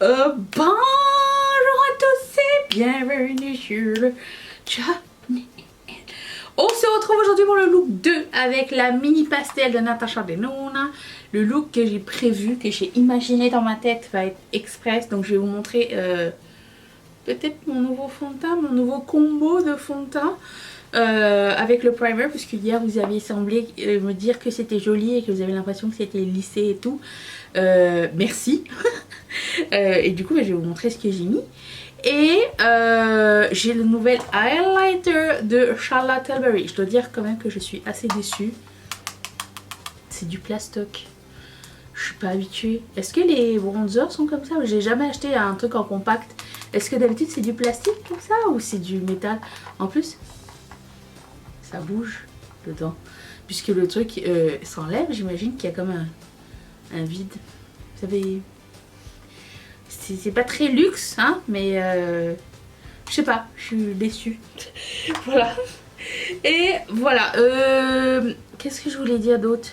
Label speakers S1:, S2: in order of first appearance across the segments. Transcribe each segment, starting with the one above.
S1: Bonjour à tous et bienvenue sur le channel. On se retrouve aujourd'hui pour le look 2 avec la mini pastel de Natasha Denona. Le look que j'ai prévu, que j'ai imaginé dans ma tête va être express. Donc je vais vous montrer peut-être mon nouveau fond de teint, mon nouveau combo de fond de teint. Avec le primer, puisque hier vous aviez semblé me dire que c'était joli et que vous avez l'impression que c'était lissé et tout. Merci. Et du coup je vais vous montrer ce que j'ai mis. Et j'ai le nouvel highlighter de Charlotte Tilbury. Je dois dire quand même que je suis assez déçue. C'est du plastoc. Je suis pas habituée. Est-ce que les bronzers sont comme ça? J'ai jamais acheté un truc en compact. Est-ce que d'habitude c'est du plastique comme ça ou c'est du métal? En plus ça bouge dedans. Puisque le truc s'enlève, j'imagine qu'il y a comme un vide. Vous savez, c'est pas très luxe, hein, mais je sais pas, je suis déçue. Voilà. Et voilà. Qu'est-ce que je voulais dire d'autre?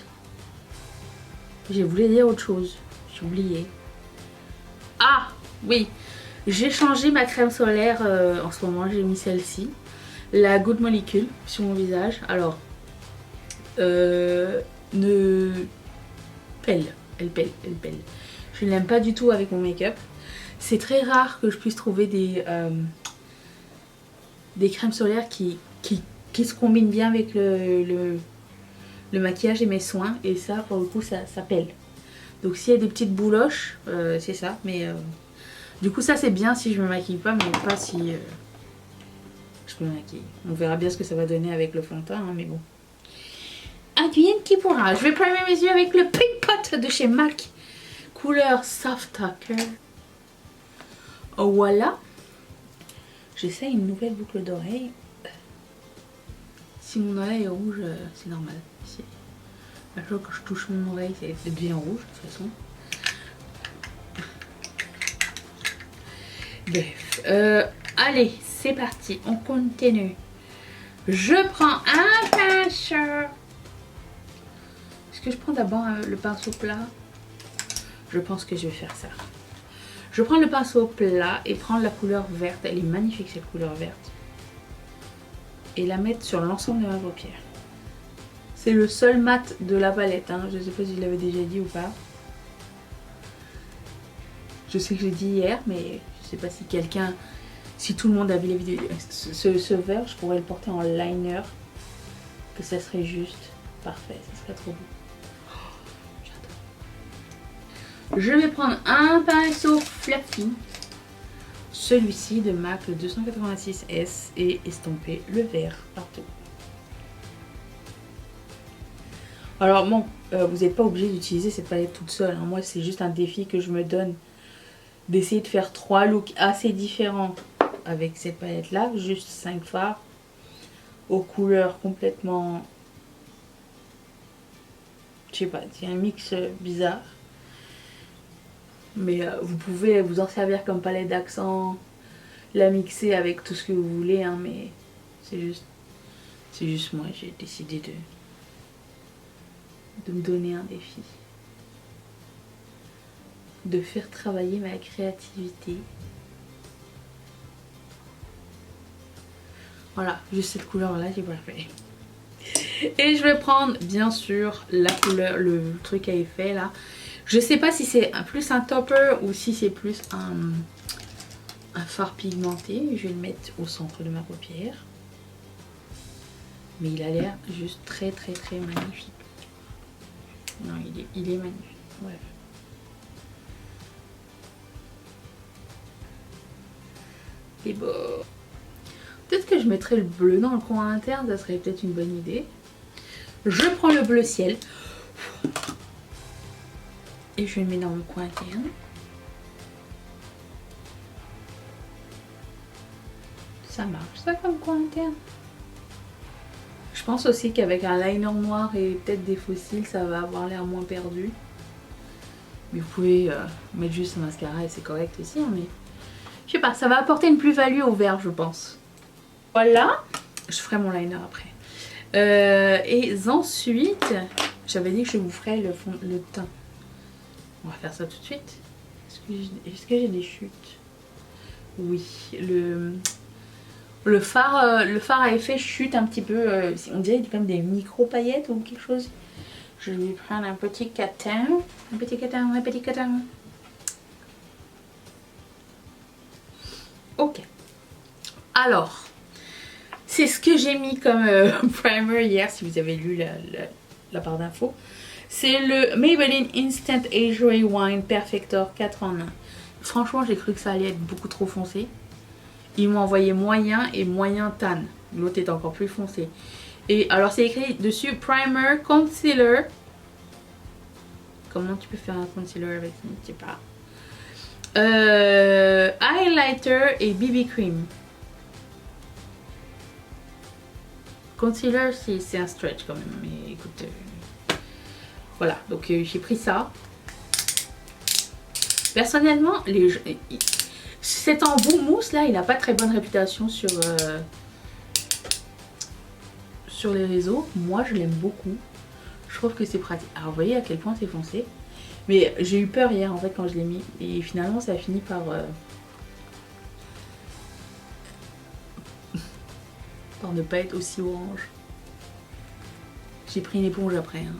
S1: Je voulais dire autre chose. J'ai oublié. Ah, oui. J'ai changé ma crème solaire en ce moment. J'ai mis celle-ci. La Good Molecule sur mon visage. Alors, elle pèle. Je ne l'aime pas du tout avec mon make-up. C'est très rare que je puisse trouver des crèmes solaires qui se combinent bien avec le maquillage et mes soins. Et ça, pour le coup, ça pèle. Donc s'il y a des petites bouloches, c'est ça. Mais du coup, ça c'est bien si je me maquille pas, mais pas si je me maquille. On verra bien ce que ça va donner avec le fond de teint, hein, mais bon. Advienne qui pourra. Je vais primer mes yeux avec le Pink Pot de chez MAC. Couleur Soft Talker. Voilà. J'essaie une nouvelle boucle d'oreille. Si mon oreille est rouge, c'est normal. À chaque fois que je touche mon oreille, c'est bien rouge de toute façon. Bref. Allez, c'est parti. On continue. Je prends un pinceau. Est-ce que je prends d'abord le pinceau plat? Je pense que je vais faire ça. Je prends le pinceau plat et prendre la couleur verte. Elle est magnifique cette couleur verte. Et la mettre sur l'ensemble de ma paupière. C'est le seul mat de la palette. Hein. Je ne sais pas si je l'avais déjà dit ou pas. Je sais que j'ai dit hier, mais je ne sais pas si quelqu'un... Si tout le monde a vu les vidéos. Ce vert, je pourrais le porter en liner. Que ça serait juste parfait. Ça serait trop beau. Je vais prendre un pinceau fluffy, celui-ci de MAC, le 286S, et estomper le vert partout. Alors bon, vous n'êtes pas obligé d'utiliser cette palette toute seule, hein. Moi c'est juste un défi que je me donne d'essayer de faire 3 looks assez différents avec cette palette là, juste 5 fards aux couleurs complètement, je sais pas, c'est un mix bizarre. Mais vous pouvez vous en servir comme palette d'accent, la mixer avec tout ce que vous voulez, hein, mais c'est juste moi, j'ai décidé de me donner un défi. De faire travailler ma créativité. Voilà, juste cette couleur là, j'ai pas fait. Et je vais prendre bien sûr la couleur, le truc à effet là. Je sais pas si c'est plus un topper ou si c'est plus un fard pigmenté. Je vais le mettre au centre de ma paupière. Mais il a l'air juste très magnifique. Non, il est magnifique. Bref. Et bon. Peut-être que je mettrais le bleu dans le coin interne, ça serait peut-être une bonne idée. Je prends le bleu ciel. Et je le mets dans le coin interne. Ça marche ça comme coin interne. Je pense aussi qu'avec un liner noir et peut-être des faux cils, ça va avoir l'air moins perdu. Mais vous pouvez mettre juste un mascara et c'est correct aussi. Hein, mais je sais pas, ça va apporter une plus-value au vert, je pense. Voilà. Je ferai mon liner après. Et ensuite, j'avais dit que je vous ferais le teint. On va faire ça tout de suite. Est-ce que Est-ce que j'ai des chutes? Oui, le fard à effet chute un petit peu. On dirait comme des micro paillettes ou quelque chose. Je vais prendre un petit catin. Un petit catin, un petit catin. Ok. Alors, c'est ce que j'ai mis comme primer hier, si vous avez lu la barre d'infos. C'est le Maybelline Instant Age Rewind Perfector 4 en 1. Franchement, j'ai cru que ça allait être beaucoup trop foncé. Ils m'ont envoyé moyen et moyen tan. L'autre est encore plus foncé. Et alors, c'est écrit dessus Primer, Concealer. Comment tu peux faire un concealer avec, je ne sais pas. Highlighter et BB Cream. Concealer, c'est un stretch quand même. Mais écoute, voilà. Donc, j'ai pris ça. Personnellement, cet embout mousse là, il n'a pas très bonne réputation sur les réseaux. Moi, je l'aime beaucoup. Je trouve que c'est pratique. Alors, vous voyez à quel point c'est foncé. Mais j'ai eu peur hier en fait quand je l'ai mis. Et finalement, ça a fini par ne pas être aussi orange. J'ai pris une éponge après. Hein.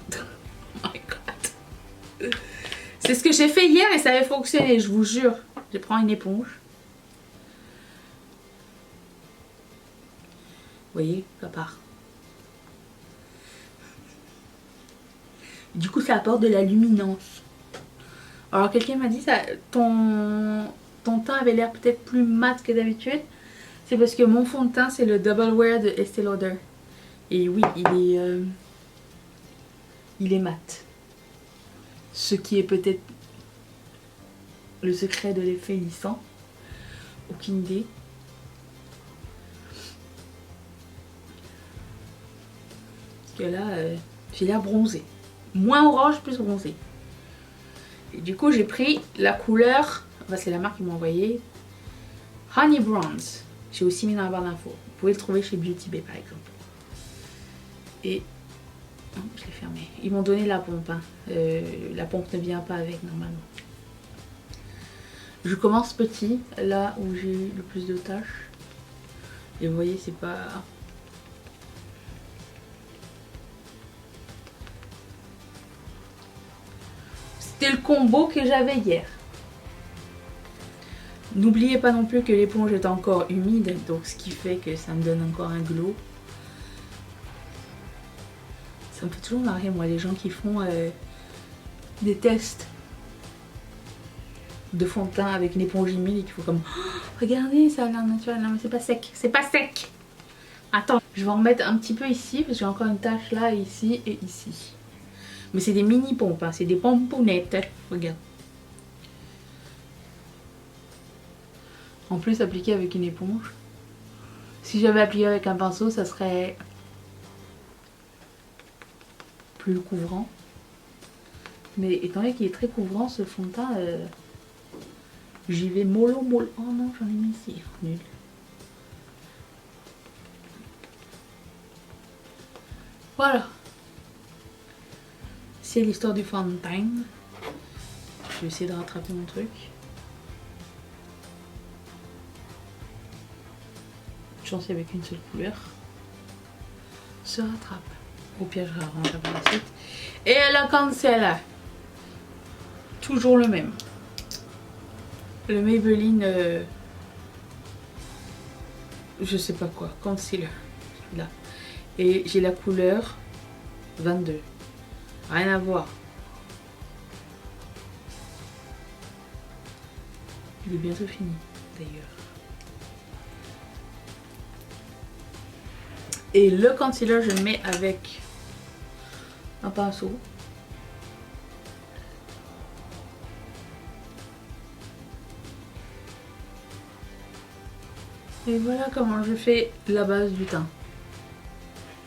S1: Oh my god. C'est ce que j'ai fait hier et ça avait fonctionné, je vous jure. Je prends une éponge. Vous voyez, ça part. Du coup, ça apporte de la luminance. Alors, quelqu'un m'a dit, ça, ton teint avait l'air peut-être plus mat que d'habitude. C'est parce que mon fond de teint, c'est le Double Wear de Estée Lauder. Et oui, il est mat. Ce qui est peut-être le secret de l'effet lissant. Aucune idée. Parce que là, j'ai l'air bronzé. Moins orange, plus bronzé. Et du coup, j'ai pris la couleur, enfin, c'est la marque qui m'a envoyé, Honey Bronze. J'ai aussi mis dans la barre d'infos. Vous pouvez le trouver chez Beauty Bay par exemple. Et oh, je l'ai fermé. Ils m'ont donné la pompe. Hein. La pompe ne vient pas avec normalement. Je commence petit, là où j'ai eu le plus de tâches. Et vous voyez, c'est pas... C'était le combo que j'avais hier. N'oubliez pas non plus que l'éponge est encore humide, donc ce qui fait que ça me donne encore un glow. Ça me fait toujours marrer, moi, les gens qui font des tests de fond de teint avec une éponge humide et qu'il faut comme oh, regardez, ça a l'air naturel. Non, mais c'est pas sec, c'est pas sec. Attends, je vais en remettre un petit peu ici parce que j'ai encore une tache là, ici et ici. Mais c'est des mini pompes, hein, c'est des pomponnettes. Regarde. En plus, appliqué avec une éponge. Si j'avais appliqué avec un pinceau, ça serait plus couvrant. Mais étant donné qu'il est très couvrant, ce fond de teint, j'y vais mollo mollo. Oh non, j'en ai mis ici. Nul. Voilà. C'est l'histoire du fond de teint. Je vais essayer de rattraper mon truc. Chance avec une seule couleur. Se rattrape. Au pire, je range par la suite. Et le concealer. Toujours le même. Le Maybelline... je sais pas quoi. Concealer. Là. Et j'ai la couleur 22. Rien à voir. Il est bientôt fini, d'ailleurs. Et le concealer, je le mets avec un pinceau. Et voilà comment je fais la base du teint.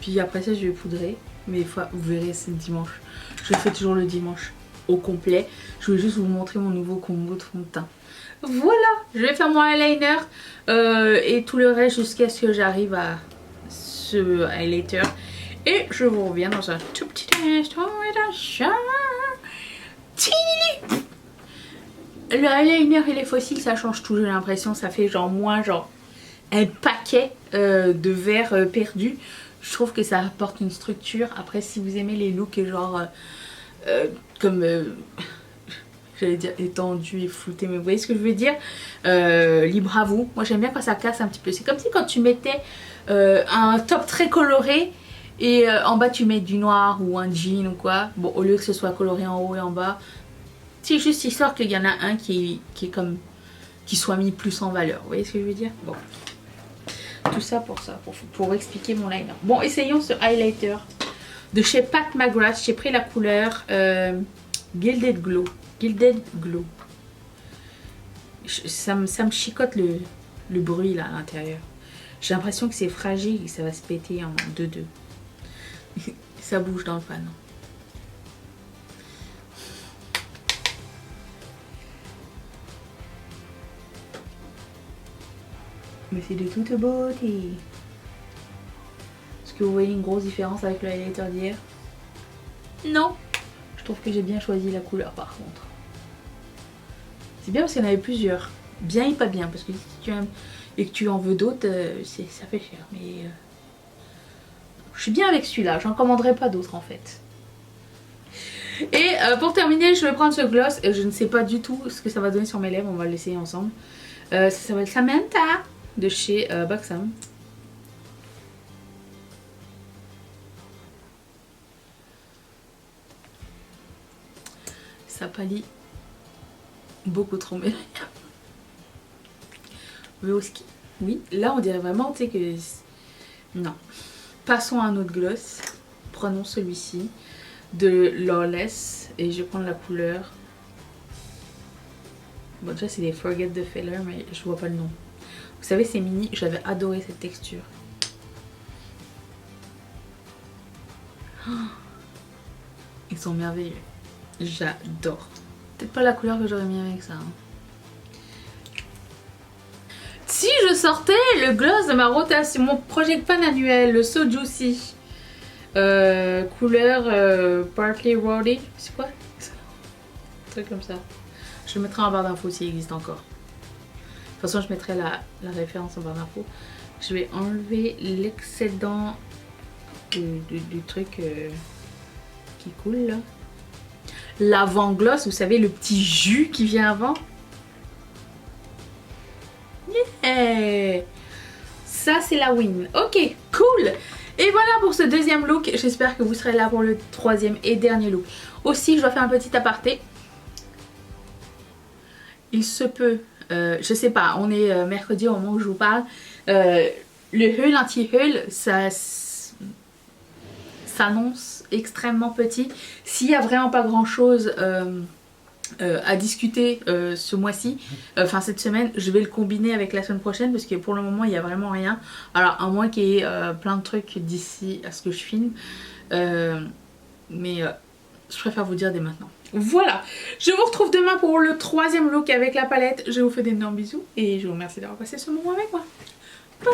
S1: Puis après ça, je vais poudrer. Mais vous verrez, c'est dimanche. Je le fais toujours le dimanche au complet. Je voulais juste vous montrer mon nouveau combo de fond de teint. Voilà, je vais faire mon eyeliner et tout le reste jusqu'à ce que j'arrive à ce highlighter. Et je vous reviens dans un tout petit instant. Le eyeliner et les fossiles, ça change tout, j'ai l'impression. Ça fait genre moins genre un paquet de verre perdu. Je trouve que ça apporte une structure. Après, si vous aimez les looks genre comme j'allais dire étendu et flouté, mais vous voyez ce que je veux dire, libre à vous. Moi j'aime bien quand ça casse un petit peu. C'est comme si quand tu mettais un top très coloré et en bas tu mets du noir ou un jean ou quoi. Bon, au lieu que ce soit coloré en haut et en bas, c'est juste histoire qu'il y en a un qui est comme qui soit mis plus en valeur. Vous voyez ce que je veux dire? Bon, tout ça, pour expliquer mon liner. Bon, essayons ce highlighter de chez Pat McGrath. J'ai pris la couleur Gilded Glow. Gilded Glow. Ça me chicote le bruit là à l'intérieur. J'ai l'impression que c'est fragile et que ça va se péter en 2-2. Ça bouge dans le pan. Mais c'est de toute beauté. Est-ce que vous voyez une grosse différence avec le highlighter d'hier? Non. Je trouve que j'ai bien choisi la couleur par contre. C'est bien parce qu'il y en avait plusieurs. Bien et pas bien. Parce que si tu aimes et que tu en veux d'autres, ça fait cher. Mais je suis bien avec celui-là. J'en commanderai pas d'autres en fait. Et pour terminer, je vais prendre ce gloss. Je ne sais pas du tout ce que ça va donner sur mes lèvres. On va l'essayer ensemble. Ça s'appelle Samantha de chez Buxom. Ça pâlit beaucoup trop mes lèvres. Oui, là on dirait vraiment, tu sais que... Non. Passons à un autre gloss. Prenons celui-ci de Lawless. Et je vais prendre la couleur. Bon, déjà c'est des Forget the Filler, mais je vois pas le nom. Vous savez, c'est mini. J'avais adoré cette texture. Oh, ils sont merveilleux. J'adore. Peut-être pas la couleur que j'aurais mis avec ça. Hein. Si je sortais le gloss de ma rotation, mon Project Pan annuel, le So Juicy, couleur Partly Rowdy, c'est quoi? Un truc comme ça. Je le mettrai en barre d'infos s'il existe encore. De toute façon, je mettrai la référence en barre d'infos. Je vais enlever l'excédent du truc qui coule là. L'avant-gloss, vous savez, le petit jus qui vient avant. Yeah! Ça, c'est la win. Ok, cool! Et voilà pour ce deuxième look. J'espère que vous serez là pour le troisième et dernier look. Aussi, je dois faire un petit aparté. Il se peut, je sais pas, on est mercredi au moment où je vous parle. Le haul anti-haul, ça s'annonce extrêmement petit. S'il n'y a vraiment pas grand chose à discuter ce mois-ci, enfin cette semaine, je vais le combiner avec la semaine prochaine parce que pour le moment il n'y a vraiment rien. Alors à moins qu'il y ait plein de trucs d'ici à ce que je filme, mais je préfère vous dire dès maintenant. Voilà, je vous retrouve demain pour le troisième look avec la palette. Je vous fais d'énormes bisous et je vous remercie d'avoir passé ce moment avec moi. Bye.